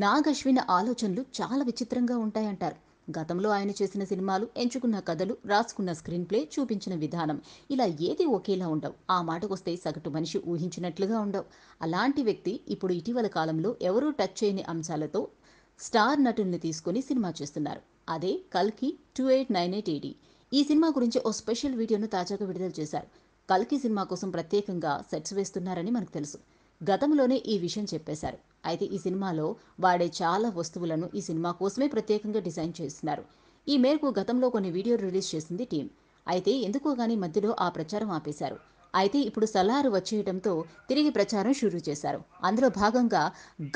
నాగ్ అశ్విన్ ఆలోచనలు చాలా విచిత్రంగా ఉంటాయంటారు. గతంలో ఆయన చేసిన సినిమాలు, ఎంచుకున్న కథలు, రాసుకున్న స్క్రీన్ ప్లే, చూపించిన విధానం ఇలా ఏది ఒకేలా ఉండవు. ఆ మాటకొస్తే సగటు మనిషి ఊహించినట్లుగా ఉండవు. అలాంటి వ్యక్తి ఇప్పుడు ఇటీవల కాలంలో ఎవరూ టచ్ చేయని అంశాలతో స్టార్ నటుల్ని తీసుకుని సినిమా చేస్తున్నారు. అదే కల్కి 2898 AD. ఈ సినిమా గురించి ఓ స్పెషల్ వీడియోను తాజాగా విడుదల చేశారు. కల్కి సినిమా కోసం ప్రత్యేకంగా సెట్స్ వేస్తున్నారని మనకు తెలుసు. గతంలోనే ఈ విషయం చెప్పేశారు. అయితే ఈ సినిమాలో వాడే చాలా వస్తువులను ఈ సినిమా కోసమే ప్రత్యేకంగా డిజైన్ చేస్తున్నారు. ఈ మేరకు గతంలో కొన్ని వీడియోలు రిలీజ్ చేసింది టీం. అయితే ఎందుకో గానీ మధ్యలో ఆ ప్రచారం ఆపేశారు. అయితే ఇప్పుడు సలారు వచ్చేయడంతో తిరిగి ప్రచారం షురూ చేశారు. అందులో భాగంగా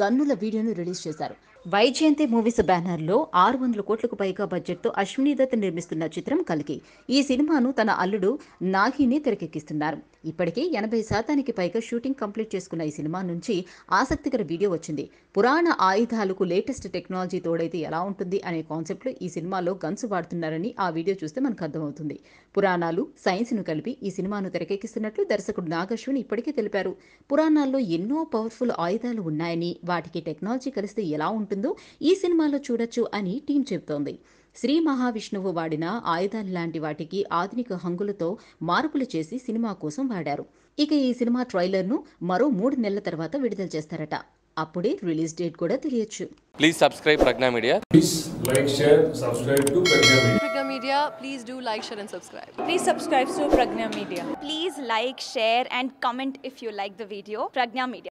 గన్నుల వీడియోను రిలీజ్ చేశారు. వైజయంతి మూవీస్ బ్యానర్లో 600 కోట్లకు పైగా బడ్జెట్తో అశ్విని దత్ నిర్మిస్తున్న చిత్రం కల్కి. ఈ సినిమాను తన అల్లుడు నాగిని తెరకెక్కిస్తున్నారు. ఇప్పటికే 80% పైగా షూటింగ్ కంప్లీట్ చేసుకున్న ఈ సినిమా నుంచి ఆసక్తికర వీడియో వచ్చింది. పురాణ ఆయుధాలకు లేటెస్ట్ టెక్నాలజీ తోడైతే ఎలా ఉంటుంది అనే కాన్సెప్ట్లో ఈ సినిమాలో గన్స్ వాడుతున్నారని ఆ వీడియో చూస్తే మనకు అర్థమవుతుంది. పురాణాలు, సైన్స్ను కలిపి ఈ సినిమాను తెరకెక్కిస్తున్నట్లు దర్శకుడు నాగ్ అశ్విన్ ఇప్పటికే తెలిపారు. పురాణాల్లో ఎన్నో పవర్ఫుల్ ఆయుధాలు ఉన్నాయని, వాటికి టెక్నాలజీ కలిస్తే ఎలా ఉంటుందో ఈ సినిమాలో చూడొచ్చు అని టీం చెబుతోంది. శ్రీ మహావిష్ణువు వాడిన ఆయుధాల్లాంటి వాటికి ఆధునిక హంగులతో మార్పులు చేసి సినిమా కోసం వాడారు. ఇక ఈ సినిమా ట్రైలర్ను మరో 3 నెలల తర్వాత విడుదల చేస్తారట. అప్పుడే రిలీజ్ డేట్ కూడా తెలియచ్చు. Please subscribe Pragna Media. Please like, share, subscribe to Pragna Media. Pragna Media, please do like, share and subscribe. Please subscribe to Pragna Media. Please like, share and comment if you like the video. Pragna Media.